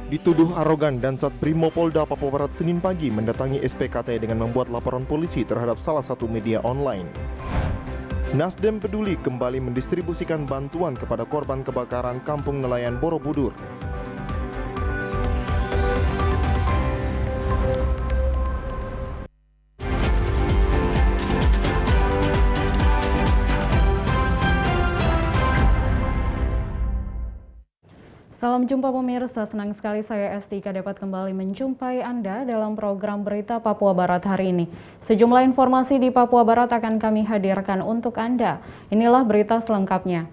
Dituduh arogan, Dansat Brimopolda Papua Barat Senin pagi mendatangi SPKT dengan membuat laporan polisi terhadap salah satu media online. Nasdem Peduli kembali mendistribusikan bantuan kepada korban kebakaran Kampung Nelayan Borobudur. Salam jumpa pemirsa, senang sekali saya Estika dapat kembali menjumpai Anda dalam program Berita Papua Barat hari ini. Sejumlah informasi di Papua Barat akan kami hadirkan untuk Anda. Inilah berita selengkapnya.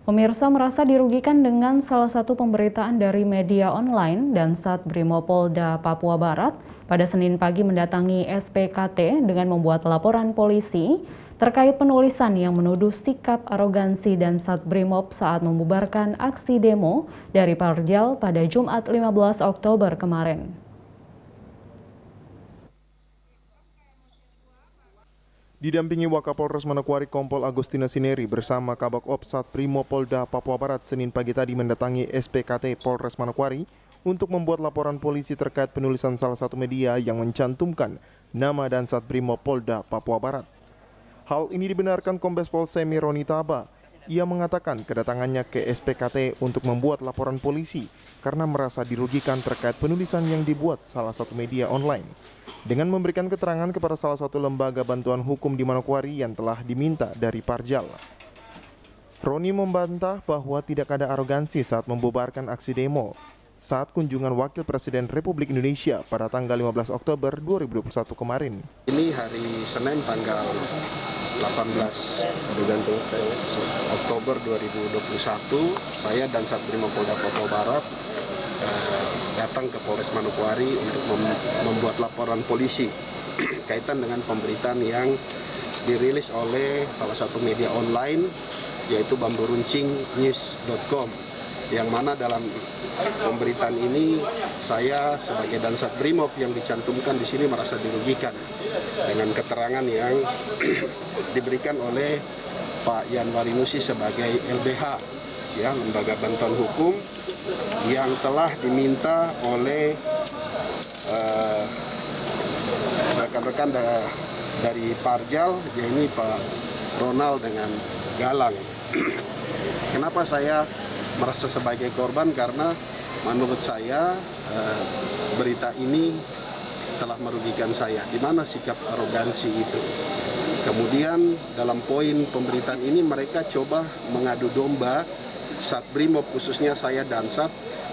Pemirsa merasa dirugikan dengan salah satu pemberitaan dari media online, Dansat Brimopolda Papua Barat pada Senin pagi mendatangi SPKT dengan membuat laporan polisi terkait penulisan yang menuduh sikap arogansi Dansat Brimob saat membubarkan aksi demo dari Parjal pada Jumat 15 Oktober kemarin. Didampingi Wakapolres Manokwari Kompol Agustina Sineri bersama Kabak Ops Sat Brimopolda Papua Barat Senin pagi tadi mendatangi SPKT Polres Manokwari untuk membuat laporan polisi terkait penulisan salah satu media yang mencantumkan nama Dansat Brimopolda Papua Barat. Hal ini dibenarkan Kombes Pol Semi Roni Taba. Ia mengatakan kedatangannya ke SPKT untuk membuat laporan polisi karena merasa dirugikan terkait penulisan yang dibuat salah satu media online. Dengan memberikan keterangan kepada salah satu lembaga bantuan hukum di Manokwari yang telah diminta dari Parjal. Roni membantah bahwa tidak ada arogansi saat membubarkan aksi demo saat kunjungan Wakil Presiden Republik Indonesia pada tanggal 15 Oktober 2021 kemarin. Ini hari Senin tanggal 18 Oktober 2021, saya dan Sat Brimopolda Papua Barat datang ke Polres Manokwari untuk membuat laporan polisi kaitan dengan pemberitaan yang dirilis oleh salah satu media online yaitu bamburuncingnews.com, yang mana dalam pemberitaan ini saya sebagai Dansat Brimob yang dicantumkan di sini merasa dirugikan dengan keterangan yang diberikan oleh Pak Yan Warinusi sebagai LBH, ya, Lembaga Bantuan Hukum, yang telah diminta oleh rekan-rekan dari Parjal, yaitu Pak Ronald dengan Galang. Kenapa saya merasa sebagai korban? Karena menurut saya berita ini telah merugikan saya. Di mana sikap arogansi itu? Kemudian dalam poin pemberitaan ini mereka coba mengadu domba Sat Brimob, khususnya saya Dansat,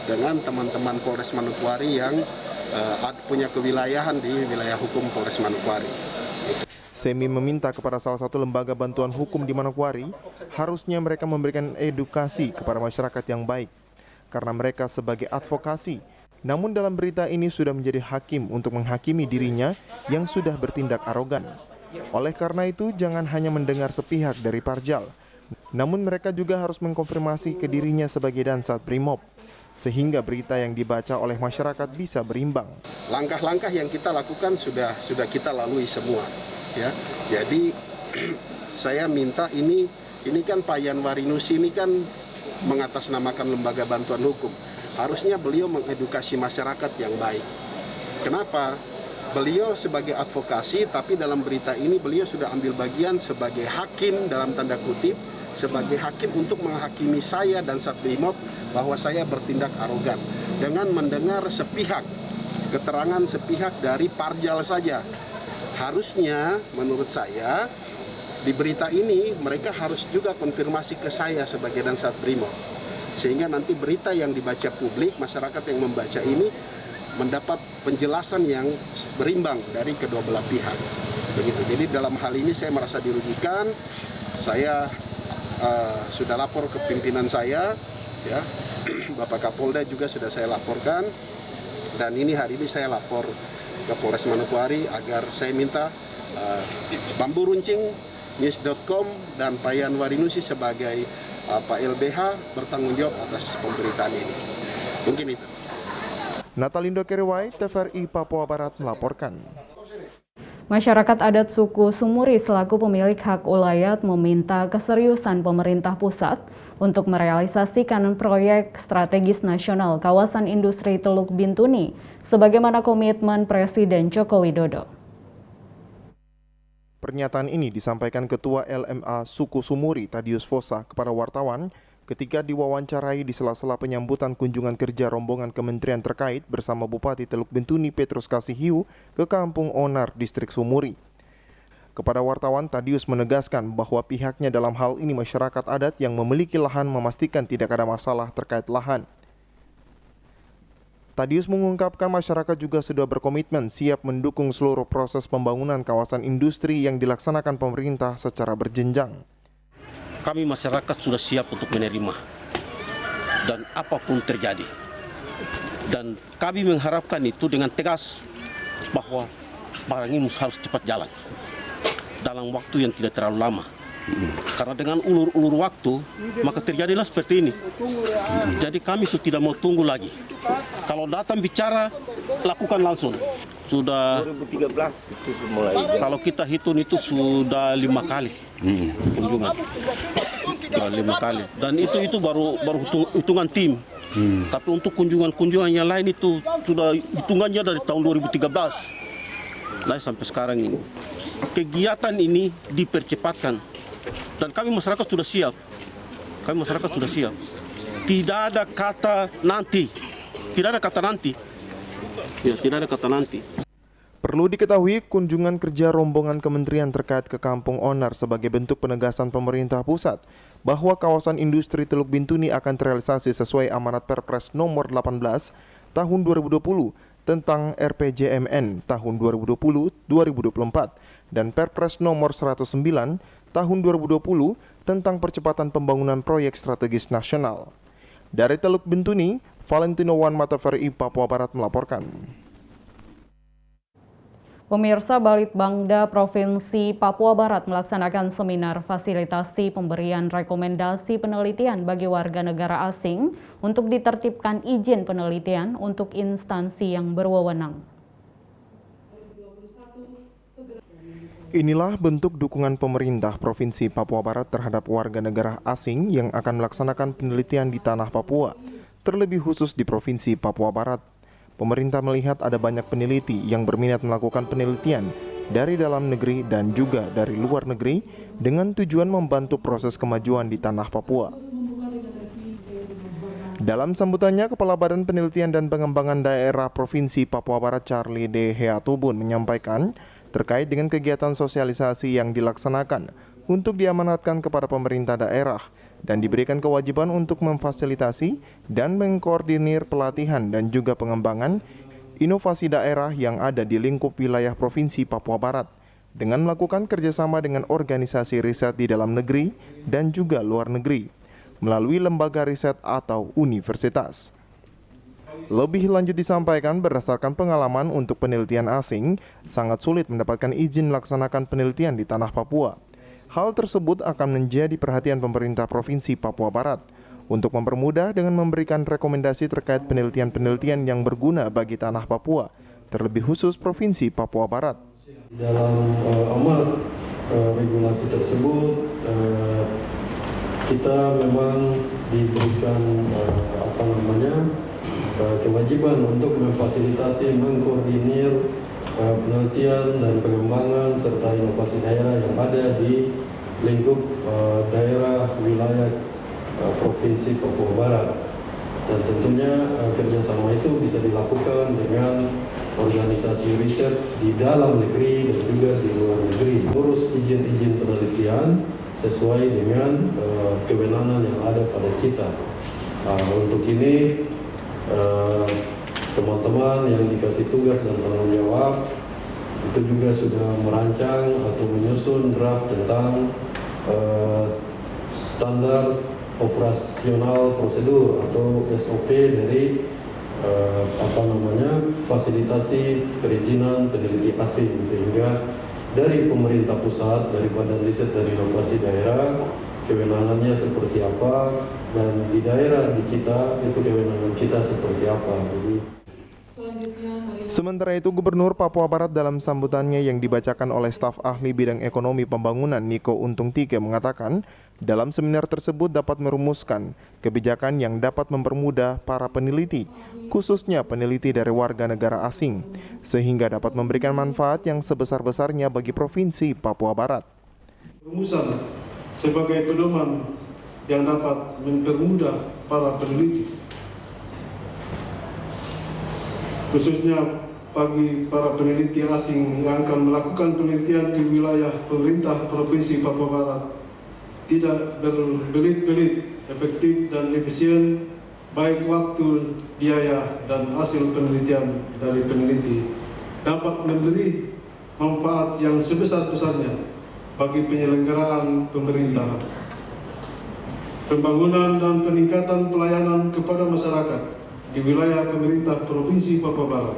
dengan teman-teman Polres Manokwari yang punya kewilayahan di wilayah hukum Polres Manokwari. Semi meminta kepada salah satu lembaga bantuan hukum di Manokwari harusnya mereka memberikan edukasi kepada masyarakat yang baik karena mereka sebagai advokasi. Namun dalam berita ini sudah menjadi hakim untuk menghakimi dirinya yang sudah bertindak arogan. Oleh karena itu jangan hanya mendengar sepihak dari Parjal, namun mereka juga harus mengkonfirmasi ke dirinya sebagai Dansat Brimob sehingga berita yang dibaca oleh masyarakat bisa berimbang. Langkah-langkah yang kita lakukan sudah kita lalui semua, ya. Jadi saya minta ini kan Pak Yan Warinusi ini kan mengatasnamakan lembaga bantuan hukum. Harusnya beliau mengedukasi masyarakat yang baik. Kenapa? Beliau sebagai advokasi, tapi dalam berita ini beliau sudah ambil bagian sebagai hakim dalam tanda kutip, sebagai hakim untuk menghakimi saya dan Sat Brimob bahwa saya bertindak arogan dengan mendengar sepihak, keterangan sepihak dari Parjal saja. Harusnya menurut saya di berita ini mereka harus juga konfirmasi ke saya sebagai Dansat Brimob, sehingga nanti berita yang dibaca publik, masyarakat yang membaca ini mendapat penjelasan yang berimbang dari kedua belah pihak. Begitu. Jadi dalam hal ini saya merasa dirugikan. Saya sudah lapor ke pimpinan saya, ya, Bapak Kapolda juga sudah saya laporkan, dan ini hari ini saya lapor ke Polres Manokwari agar saya minta bamburuncingnews.com dan Pak Yan Warinusi sebagai Pak LBH bertanggung jawab atas pemberitaan ini. Mungkin itu. Natalindo Kerewai, TVRI Papua Barat melaporkan. Masyarakat adat suku Sumuri selaku pemilik hak ulayat meminta keseriusan pemerintah pusat untuk merealisasikan proyek strategis nasional kawasan industri Teluk Bintuni sebagaimana komitmen Presiden Joko Widodo. Pernyataan ini disampaikan Ketua LMA Suku Sumuri Tadius Fosa kepada wartawan ketika diwawancarai di sela-sela penyambutan kunjungan kerja rombongan kementerian terkait bersama Bupati Teluk Bintuni Petrus Kasihiu ke Kampung Onar, Distrik Sumuri. Kepada wartawan, Tadius menegaskan bahwa pihaknya dalam hal ini masyarakat adat yang memiliki lahan memastikan tidak ada masalah terkait lahan. Tadius mengungkapkan masyarakat juga sudah berkomitmen siap mendukung seluruh proses pembangunan kawasan industri yang dilaksanakan pemerintah secara berjenjang. Kami masyarakat sudah siap untuk menerima dan apapun terjadi. Dan kami mengharapkan itu dengan tegas bahwa barang ini harus cepat jalan dalam waktu yang tidak terlalu lama. Karena dengan ulur-ulur waktu maka terjadilah seperti ini. Jadi kami sudah tidak mau tunggu lagi. Kalau datang bicara lakukan langsung. Sudah 2013 itu mulai. Kalau kita hitung itu sudah 5 kali kunjungan. Sudah 5 kali. Dan itu baru hitungan tim. Tapi untuk kunjungan yang lain itu sudah hitungannya dari tahun 2013. Nah, sampai sekarang ini. Kegiatan ini dipercepatkan. Dan kami masyarakat sudah siap. Kami masyarakat sudah siap. Tidak ada kata nanti. Tidak ada kata nanti. Ya, tidak ada kata nanti. Perlu diketahui, kunjungan kerja rombongan kementerian terkait ke Kampung Onar sebagai bentuk penegasan pemerintah pusat bahwa kawasan industri Teluk Bintuni akan terrealisasi sesuai amanat Perpres nomor 18 tahun 2020 tentang RPJMN tahun 2020-2024 dan Perpres nomor 109 tahun 2020 tentang percepatan pembangunan proyek strategis nasional. Dari Teluk Bintuni, Valentino Wan Matafari, Papua Barat melaporkan. Pemirsa, Balitbangda Provinsi Papua Barat melaksanakan seminar fasilitasi pemberian rekomendasi penelitian bagi warga negara asing untuk ditertibkan izin penelitian untuk instansi yang berwenang. Inilah bentuk dukungan pemerintah Provinsi Papua Barat terhadap warga negara asing yang akan melaksanakan penelitian di tanah Papua, terlebih khusus di Provinsi Papua Barat. Pemerintah melihat ada banyak peneliti yang berminat melakukan penelitian dari dalam negeri dan juga dari luar negeri dengan tujuan membantu proses kemajuan di tanah Papua. Dalam sambutannya, Kepala Badan Penelitian dan Pengembangan Daerah Provinsi Papua Barat Charlie D. Heatubun menyampaikan terkait dengan kegiatan sosialisasi yang dilaksanakan untuk diamanatkan kepada pemerintah daerah dan diberikan kewajiban untuk memfasilitasi dan mengkoordinir pelatihan dan juga pengembangan inovasi daerah yang ada di lingkup wilayah Provinsi Papua Barat dengan melakukan kerjasama dengan organisasi riset di dalam negeri dan juga luar negeri melalui lembaga riset atau universitas. Lebih lanjut disampaikan berdasarkan pengalaman untuk penelitian asing, sangat sulit mendapatkan izin melaksanakan penelitian di tanah Papua. Hal tersebut akan menjadi perhatian pemerintah Provinsi Papua Barat untuk mempermudah dengan memberikan rekomendasi terkait penelitian-penelitian yang berguna bagi tanah Papua, terlebih khusus Provinsi Papua Barat. Dalam amanat regulasi tersebut, kita memang diberikan kewajiban untuk memfasilitasi, mengkoordinir penelitian dan pengembangan serta inovasi daerah yang ada di lingkup daerah wilayah Provinsi Papua Barat. Dan tentunya kerjasama itu bisa dilakukan dengan organisasi riset di dalam negeri dan juga di luar negeri. Urus izin-izin penelitian sesuai dengan kewenangan yang ada pada kita. Untuk ini teman-teman yang dikasih tugas dan tanggung jawab itu juga sudah merancang atau menyusun draft tentang standar operasional prosedur atau SOP dari fasilitasi perizinan peneliti asing, sehingga dari pemerintah pusat, dari Badan Riset dan Inovasi Daerah, kewenangannya seperti apa, dan di daerah di kita itu kewenangan kita seperti apa. Sementara itu, Gubernur Papua Barat dalam sambutannya yang dibacakan oleh staf ahli bidang ekonomi pembangunan Niko Untung Tike mengatakan, dalam seminar tersebut dapat merumuskan kebijakan yang dapat mempermudah para peneliti, khususnya peneliti dari warga negara asing, sehingga dapat memberikan manfaat yang sebesar-besarnya bagi Provinsi Papua Barat. Rumusan sebagai pedoman yang dapat mempermudah para peneliti, khususnya bagi para peneliti asing yang akan melakukan penelitian di wilayah pemerintah Provinsi Papua Barat, tidak berbelit-belit, efektif dan efisien, baik waktu, biaya, dan hasil penelitian dari peneliti, dapat memberi manfaat yang sebesar-besarnya bagi penyelenggaraan pemerintah, pembangunan dan peningkatan pelayanan kepada masyarakat di wilayah pemerintah Provinsi Papua Barat.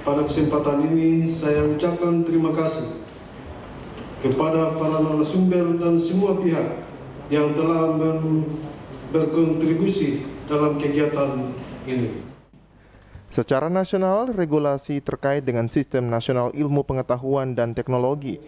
Pada kesempatan ini saya ucapkan terima kasih kepada para narasumber dan semua pihak yang telah berkontribusi dalam kegiatan ini. Secara nasional, regulasi terkait dengan Sistem Nasional Ilmu Pengetahuan dan Teknologi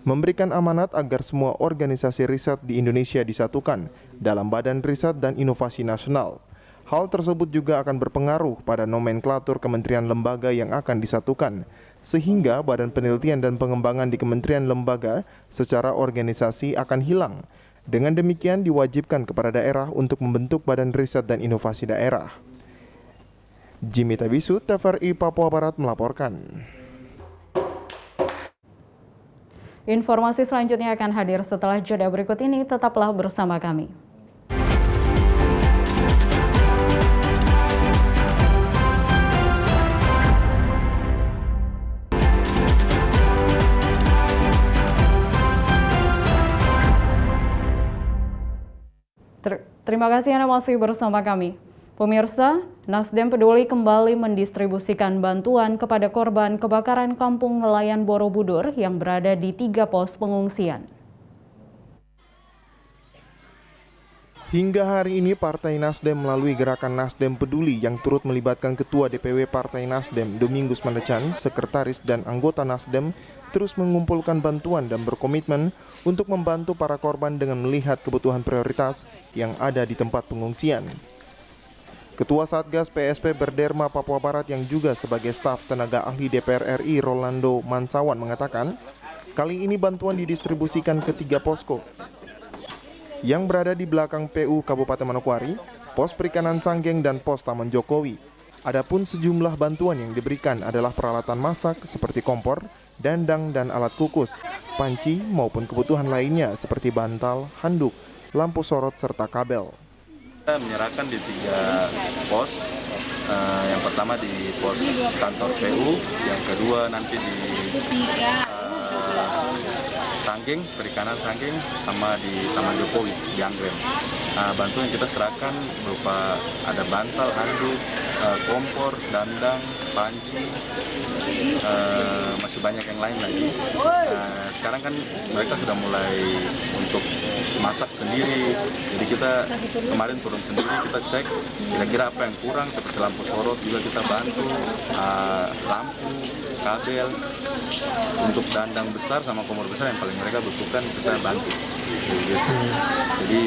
memberikan amanat agar semua organisasi riset di Indonesia disatukan dalam Badan Riset dan Inovasi Nasional. Hal tersebut juga akan berpengaruh pada nomenklatur kementerian lembaga yang akan disatukan, sehingga Badan Penelitian dan Pengembangan di kementerian lembaga secara organisasi akan hilang. Dengan demikian diwajibkan kepada daerah untuk membentuk Badan Riset dan Inovasi Daerah. Jimmy Tabisu, TVRI Papua Barat melaporkan. Informasi selanjutnya akan hadir setelah jeda berikut ini, tetaplah bersama kami. Terima kasih Anda masih bersama kami. Pemirsa, Nasdem Peduli kembali mendistribusikan bantuan kepada korban kebakaran Kampung Nelayan Borobudur yang berada di 3 pos pengungsian. Hingga hari ini Partai Nasdem melalui gerakan Nasdem Peduli yang turut melibatkan Ketua DPW Partai Nasdem Domingus Mandecan, Sekretaris dan anggota Nasdem terus mengumpulkan bantuan dan berkomitmen untuk membantu para korban dengan melihat kebutuhan prioritas yang ada di tempat pengungsian. Ketua Satgas PSP Berderma Papua Barat yang juga sebagai staf tenaga ahli DPR RI Rolando Mansawan mengatakan, kali ini bantuan didistribusikan ke 3 posko yang berada di belakang PU Kabupaten Manokwari, Pos Perikanan Sanggeng dan Pos Taman Jokowi. Adapun sejumlah bantuan yang diberikan adalah peralatan masak seperti kompor, dandang dan alat kukus, panci maupun kebutuhan lainnya seperti bantal, handuk, lampu sorot serta kabel. Kita menyerahkan di 3 pos, yang pertama di pos kantor PU, yang kedua nanti di Sanggeng, Perikanan Sanggeng, sama di Taman Jokowi, di Anggrek. Bantuan yang kita serahkan berupa ada bantal, handuk, kompor, dandang, panci, masih banyak yang lain lagi. Sekarang kan mereka sudah mulai untuk masak sendiri, jadi kita kemarin turun sendiri, kita cek kira-kira apa yang kurang, seperti lampu sorot juga kita bantu, lampu, kabel, untuk dandang besar sama kompor besar yang paling mereka butuhkan kita bantu. Gitu. Jadi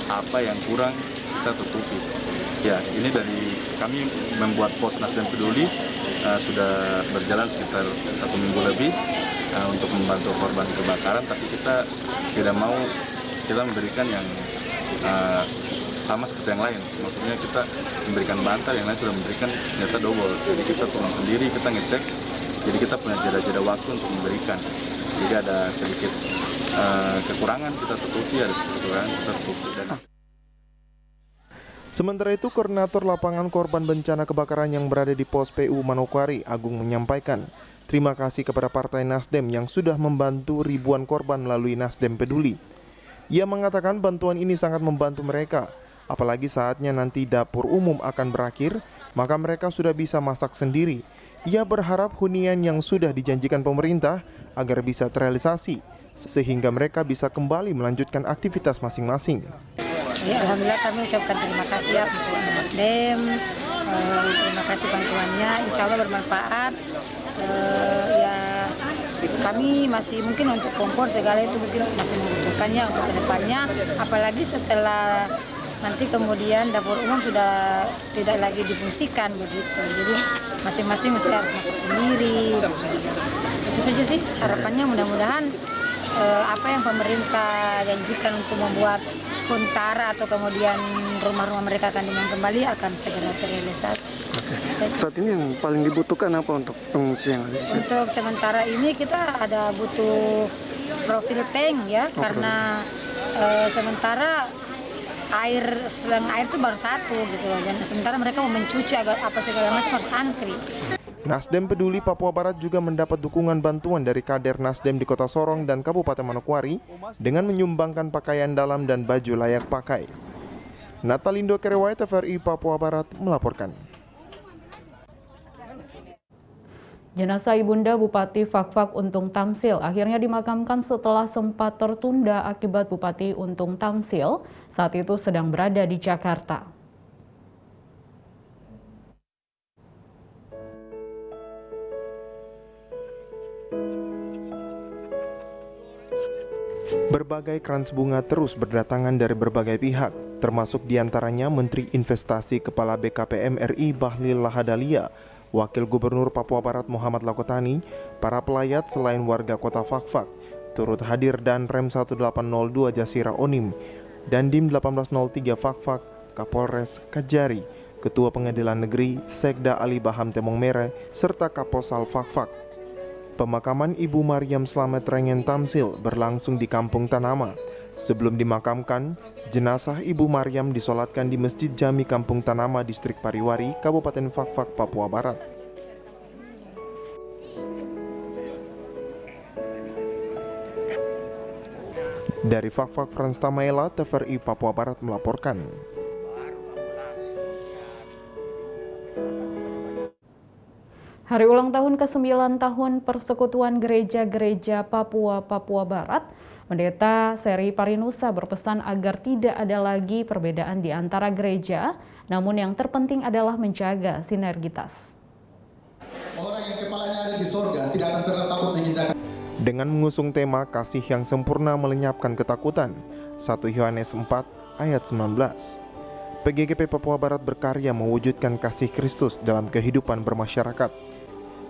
apa yang kurang kita tutupi. Ya, ini dari kami membuat pos Nasdem Peduli sudah berjalan sekitar 1 minggu lebih untuk membantu korban kebakaran, tapi kita tidak mau kita memberikan yang sama seperti yang lain. Maksudnya kita memberikan bantal, yang lain sudah memberikan ternyata double. Jadi kita turun sendiri, kita ngecek. Jadi kita punya jeda-jeda waktu untuk memberikan. Jadi ada sedikit kekurangan kita tutupi, ada sedikit kekurangan kita tutupi. Sementara itu, Koordinator Lapangan Korban Bencana Kebakaran yang berada di Pos PU Manokwari, Agung menyampaikan terima kasih kepada Partai Nasdem yang sudah membantu ribuan korban melalui Nasdem Peduli. Ia mengatakan bantuan ini sangat membantu mereka, apalagi saatnya nanti dapur umum akan berakhir, maka mereka sudah bisa masak sendiri. Ia berharap hunian yang sudah dijanjikan pemerintah agar bisa terrealisasi, sehingga mereka bisa kembali melanjutkan aktivitas masing-masing. Ya, alhamdulillah kami ucapkan terima kasih ya untuk Nasdem, terima kasih bantuannya, insya Allah bermanfaat. Ya kami masih mungkin untuk kompor segala itu mungkin masih membutuhkannya untuk kedepannya, apalagi setelah nanti kemudian dapur umum sudah tidak lagi difungsikan begitu, jadi masing-masing mesti harus masak sendiri. Itu saja sih harapannya, mudah-mudahan apa yang pemerintah janjikan untuk membuat huntara atau kemudian rumah-rumah mereka akan dibangun kembali akan segera terrealisasi. Saat ini yang paling dibutuhkan apa untuk pengungsi yang ada di sini? Untuk sementara ini kita ada butuh profil tank ya, karena sementara selang air itu baru satu gitu loh. Dan sementara mereka mau mencuci apa segala macam harus antri. Nasdem Peduli Papua Barat juga mendapat dukungan bantuan dari kader Nasdem di Kota Sorong dan Kabupaten Manokwari dengan menyumbangkan pakaian dalam dan baju layak pakai. Natalindo Kerewai, TVRI Papua Barat melaporkan. Jenazah Ibunda Bupati Fakfak Untung Tamsil akhirnya dimakamkan setelah sempat tertunda akibat Bupati Untung Tamsil saat itu sedang berada di Jakarta. Berbagai krans bunga terus berdatangan dari berbagai pihak, termasuk diantaranya Menteri Investasi Kepala BKPM RI Bahlil Lahadalia, Wakil Gubernur Papua Barat Muhammad Lakotani, para pelayat selain warga kota Fakfak, turut hadir dan Rem 1802 Jasira Onim, Dandim 1803 Fakfak, Kapolres Kajari, Ketua Pengadilan Negeri Sekda Ali Baham Temong Mere, serta Kaposal Fakfak. Pemakaman Ibu Maryam Slamet Rengen Tamsil berlangsung di Kampung Tanama. Sebelum dimakamkan, jenazah Ibu Maryam disolatkan di Masjid Jami Kampung Tanama, Distrik Pariwari, Kabupaten Fakfak, Papua Barat. Dari Fakfak, Frans Tamaela, TVRI Papua Barat melaporkan. Hari ulang tahun ke-9 tahun Persekutuan Gereja-Gereja Papua Barat, Pendeta Seri Parinusa berpesan agar tidak ada lagi perbedaan di antara gereja, namun yang terpenting adalah menjaga sinergitas. Orang yang kepalanya ada di sorga tidak akan pernah takut menginjakan. Dengan mengusung tema kasih yang sempurna melenyapkan ketakutan, 1 Yohanes 4 ayat 19. PGGP Papua Barat berkarya mewujudkan kasih Kristus dalam kehidupan bermasyarakat.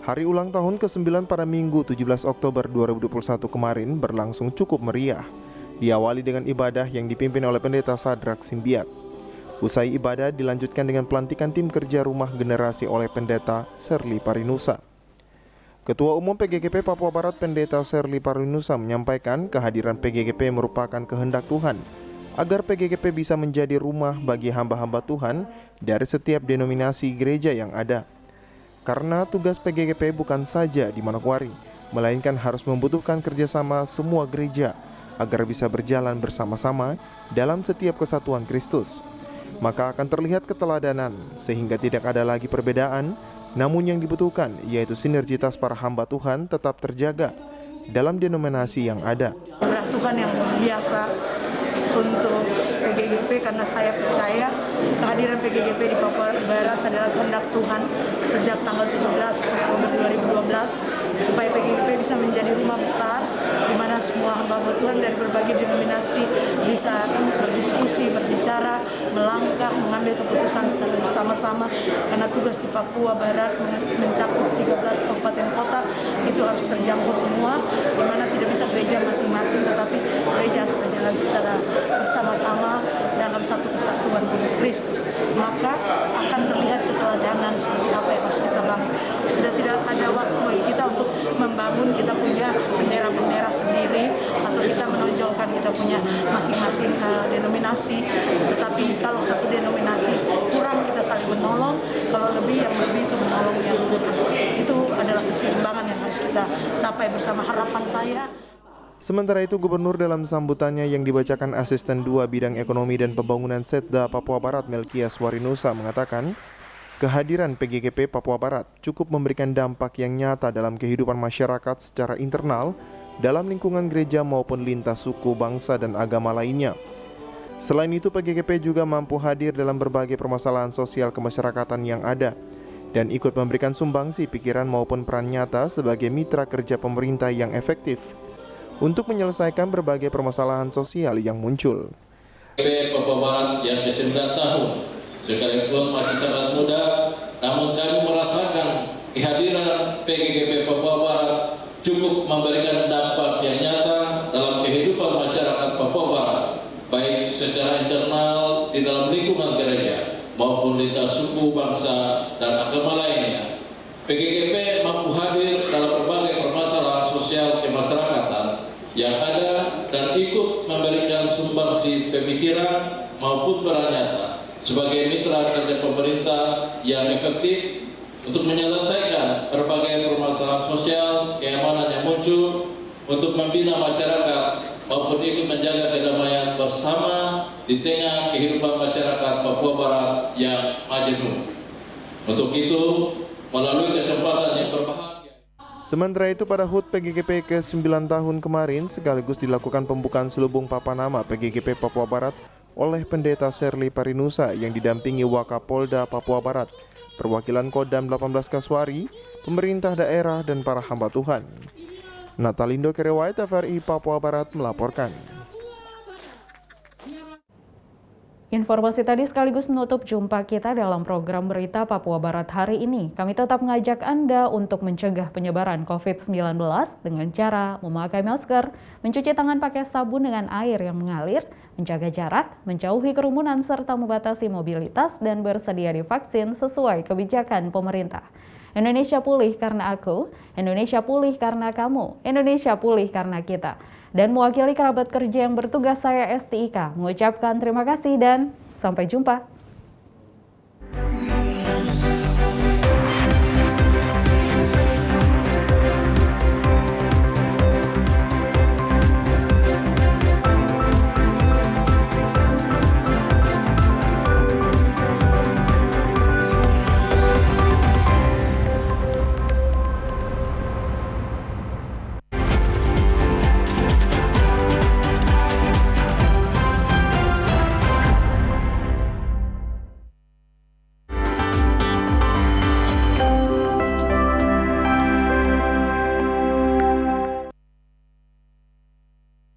Hari ulang tahun ke-9 pada Minggu 17 Oktober 2021 kemarin berlangsung cukup meriah. Diawali dengan ibadah yang dipimpin oleh Pendeta Sadrak Simbiak. Usai ibadah dilanjutkan dengan pelantikan tim kerja rumah generasi oleh Pendeta Serli Parinusa. Ketua Umum PGGP Papua Barat Pendeta Serli Parinusa menyampaikan kehadiran PGGP merupakan kehendak Tuhan agar PGGP bisa menjadi rumah bagi hamba-hamba Tuhan dari setiap denominasi gereja yang ada. Karena tugas PGGP bukan saja di Manokwari, melainkan harus membutuhkan kerjasama semua gereja agar bisa berjalan bersama-sama dalam setiap kesatuan Kristus. Maka akan terlihat keteladanan sehingga tidak ada lagi perbedaan, namun yang dibutuhkan yaitu sinergitas para hamba Tuhan tetap terjaga dalam denominasi yang ada. Tuhan yang luar biasa untuk PGGP, karena saya percaya kehadiran PGGP di Papua Barat adalah kehendak Tuhan sejak tanggal 17 Oktober 2012 supaya PGGP bisa menjadi rumah besar di mana semua hamba-hamba Tuhan dari berbagai denominasi bisa berdiskusi, berbicara, melangkah, mengambil keputusan secara bersama-sama, karena tugas di Papua Barat mencakup 13 kabupaten kota itu harus terjangkau semua, di mana tidak bisa gereja masing-masing, tetapi gereja harus berjalan secara bersama-sama dalam satu kesatuan tubuh Kristus. Maka akan terlihat keteladanan seperti apa yang harus kita bangun. Sudah tidak ada waktu bagi kita untuk membangun kita punya bendera-bendera sendiri atau kita menonjolkan kita punya masing-masing denominasi. Tetapi kalau satu denominasi kurang, kita saling menolong. Kalau lebih, yang lebih itu menolong yang kurang. Itu adalah keseimbangan yang harus kita capai bersama. Harapan saya. Sementara itu, Gubernur dalam sambutannya yang dibacakan Asisten 2 Bidang Ekonomi dan Pembangunan Setda Papua Barat Melkias Warinusa mengatakan, kehadiran PGGP Papua Barat cukup memberikan dampak yang nyata dalam kehidupan masyarakat secara internal, dalam lingkungan gereja maupun lintas suku, bangsa, dan agama lainnya. Selain itu, PGGP juga mampu hadir dalam berbagai permasalahan sosial kemasyarakatan yang ada dan ikut memberikan sumbangsi pikiran maupun peran nyata sebagai mitra kerja pemerintah yang efektif untuk menyelesaikan berbagai permasalahan sosial yang muncul. PGGP Papua Barat yang ke-9 tahun, sekalipun masih sangat muda, namun kami merasakan kehadiran PGGP Papua Barat cukup memberikan dampak yang nyata dalam kehidupan masyarakat Papua Barat, baik secara internal di dalam lingkungan gereja maupun lintas suku, bangsa, dan agama lainnya. PGGP mampu hadir dalam berbagai permasalahan sosial kemasyarakatan yang ada dan ikut memberikan sumbangsi pemikiran maupun peran nyata sebagai mitra kerja pemerintah yang efektif untuk menyelesaikan berbagai permasalahan sosial keamanan yang muncul, untuk membina masyarakat maupun ikut menjaga kedamaian bersama di tengah kehidupan masyarakat Papua Barat yang majemuk. Untuk itu, melalui kesempatan yang berbahagia. Sementara itu, pada HUT PGGP ke-9 tahun kemarin sekaligus dilakukan pembukaan selubung papanama PGGP Papua Barat oleh Pendeta Sherly Parinusa yang didampingi Wakapolda Papua Barat, perwakilan Kodam 18 Kaswari, pemerintah daerah, dan para hamba Tuhan. Natalindo Kerewai, TVRI Papua Barat melaporkan. Informasi tadi sekaligus menutup jumpa kita dalam program Berita Papua Barat hari ini. Kami tetap mengajak Anda untuk mencegah penyebaran COVID-19 dengan cara memakai masker, mencuci tangan pakai sabun dengan air yang mengalir, menjaga jarak, menjauhi kerumunan, serta membatasi mobilitas dan bersedia divaksin sesuai kebijakan pemerintah. Indonesia pulih karena aku, Indonesia pulih karena kamu, Indonesia pulih karena kita. Dan mewakili kerabat kerja yang bertugas, saya Esti Ika mengucapkan terima kasih dan sampai jumpa.